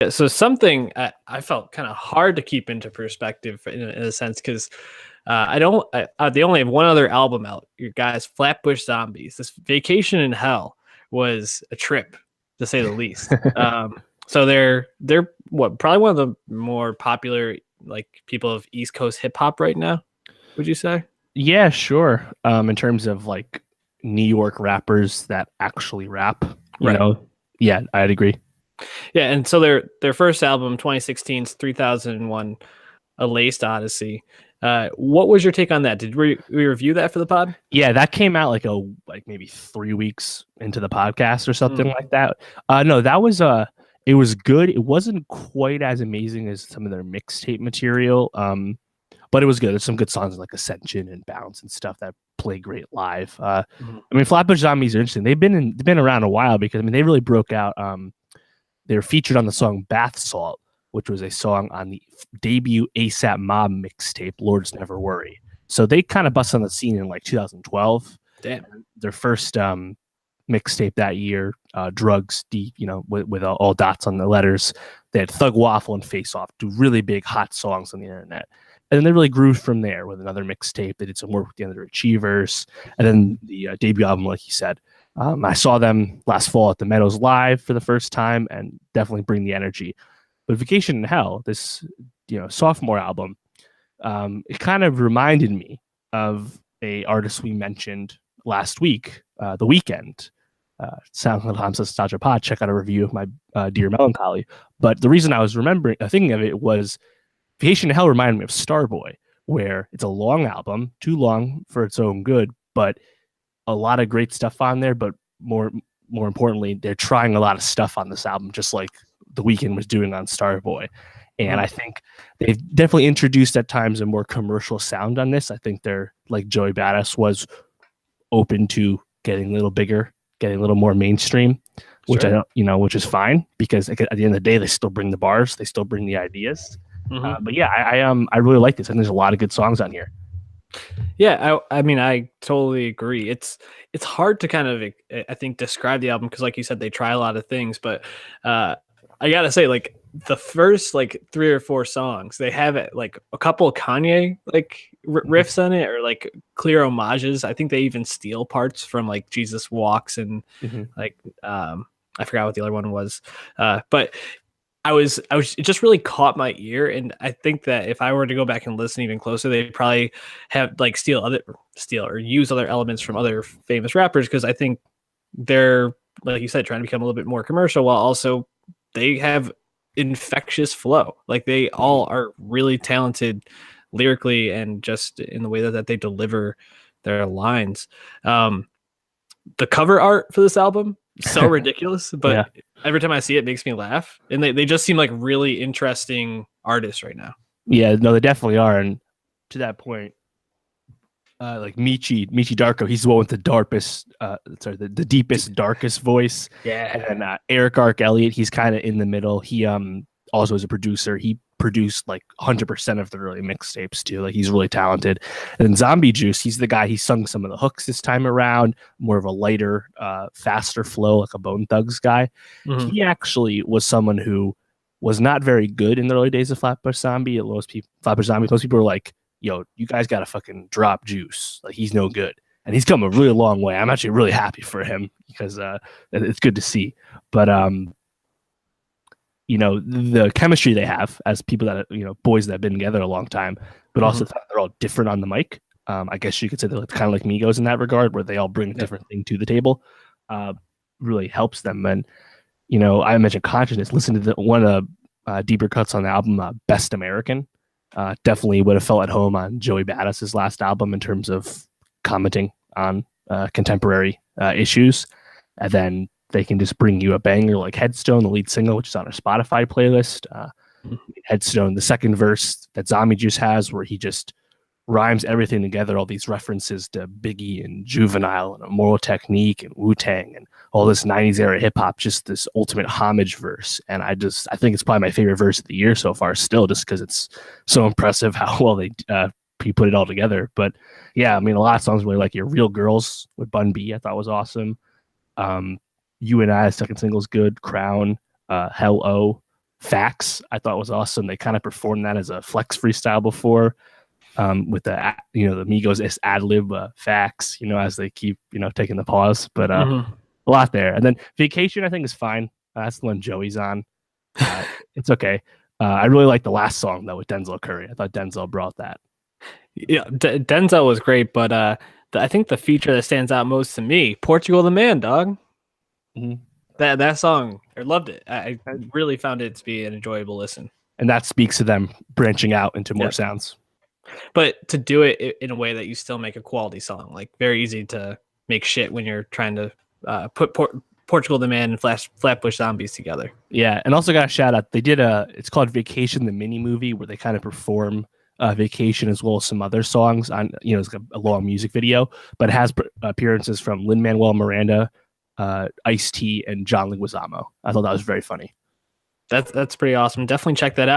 So something I felt kind of hard to keep into perspective in a sense because they only have one other album out. Your guys, Flatbush Zombies. This Vacation in Hell was a trip to say the least. So they're what probably one of the more popular like people of East Coast hip hop right now. Would you say? Yeah, sure. In terms of like New York rappers that actually rap, Right. Yeah, I'd agree. Yeah, and so their first album, 2016's 3001, A Laced Odyssey. What was your take on that? Did we review that for the pod? Yeah, that came out like maybe 3 weeks into the podcast or something like that. No, that was it was good. It wasn't quite as amazing as some of their mixtape material. But it was good. There's some good songs like Ascension and Bounce and stuff that play great live. I mean, Flatbush Zombies are interesting. They've been around a while because I mean they really broke out. They were featured on the song Bath Salt, which was a song on the debut ASAP Mob mixtape, Lords Never Worry. So they kind of busted on the scene in like 2012. Damn. Their first mixtape that year, Drugs Deep, with all dots on the letters. They had Thug Waffle and Face Off, do really big hot songs on the internet. And then they really grew from there with another mixtape. They did some work with the other Achievers. And then the debut album, like you said. I saw them last fall at the Meadows Live for the first time and definitely bring the energy. But Vacation in Hell, this sophomore album, it kind of reminded me of a artist we mentioned last week, The Weeknd. SoundCloud Nowstalgia Pod. Check out a review of my Dear Melancholy. But the reason I was thinking of it was Vacation in Hell reminded me of Starboy, where it's a long album, too long for its own good, but a lot of great stuff on there. But more importantly, they're trying a lot of stuff on this album, just like The Weeknd was doing on Starboy. And I think they've definitely introduced at times a more commercial sound on this. I think they're like Joey Badass was open to getting a little bigger, getting a little more mainstream, which I don't, which is fine because at the end of the day, they still bring the bars, they still bring the ideas. But yeah, I really like this, and there's a lot of good songs on here. Yeah, I mean, I totally agree. It's hard to kind of, I think, describe the album because, like you said, they try a lot of things. But I gotta say, like the first like 3 or 4 songs, they have like a couple of Kanye like riffs on it, or like clear homages. I think they even steal parts from like Jesus Walks and like I forgot what the other one was, but. It just really caught my ear, and I think that if I were to go back and listen even closer, they'd probably have like steal or use other elements from other famous rappers because I think they're, like you said, trying to become a little bit more commercial while also they have infectious flow. Like they all are really talented lyrically and just in the way that they deliver their lines. The cover art for this album so ridiculous, but every time I see it, it makes me laugh. And they just seem like really interesting artists right now. Yeah, no, they definitely are. And to that point, like Michi Darko, he's the one with the the deepest, darkest voice. Yeah. And then Eric Ark Elliott, he's kind of in the middle. He also is a producer. He produced like 100% of the early mixtapes too. Like he's really talented. And then Zombie Juice, he's the guy. He sung some of the hooks this time around, more of a lighter, faster flow, like a Bone Thugs guy. He actually was someone who was not very good in the early days of Flatbush Zombie. Most people were like, "Yo, you guys gotta fucking drop Juice. Like he's no good." And he's come a really long way. I'm actually really happy for him because it's good to see. But the chemistry they have as people that, boys that have been together a long time, but also they're all different on the mic. I guess you could say they're kind of like Migos in that regard, where they all bring a different thing to the table. Really helps them. And, I mentioned Consciousness. Listen to one of the deeper cuts on the album, Best American. Definitely would have felt at home on Joey Badass's last album in terms of commenting on contemporary issues. And then they can just bring you a banger like Headstone, the lead single, which is on our Spotify playlist. Headstone, the second verse that Zombie Juice has, where he just rhymes everything together, all these references to Biggie and Juvenile and Immoral Technique and Wu-Tang and all this 90s era hip hop, just this ultimate homage verse. And I think it's probably my favorite verse of the year so far still, just because it's so impressive how well he put it all together. But yeah, I mean, a lot of songs really like Your Real Girls with Bun B, I thought was awesome. You and I, second single is good. Crown, Hell O, Facts, I thought was awesome. They kind of performed that as a flex freestyle before, with the the Migos ad lib facts, as they keep taking the pause, but Mhm. a lot there. And then Vacation, I think, is fine. That's the one Joey's on. It's okay. I really like the last song though with Denzel Curry. I thought Denzel brought that. Yeah, Denzel was great, but I think the feature that stands out most to me, Portugal the Man, dog. Mhm. That song, I loved it. I really found it to be an enjoyable listen. And that speaks to them branching out into more Yep. sounds. But to do it in a way that you still make a quality song, like very easy to make shit when you're trying to put Portugal the Man and Flatbush Zombies together. Yeah, and also got a shout out. They did it's called Vacation, the mini movie, where they kind of perform Vacation as well as some other songs on, it's like a long music video, but it has appearances from Lin-Manuel Miranda, Ice-T, and John Leguizamo. I thought that was very funny. That's pretty awesome. Definitely check that out.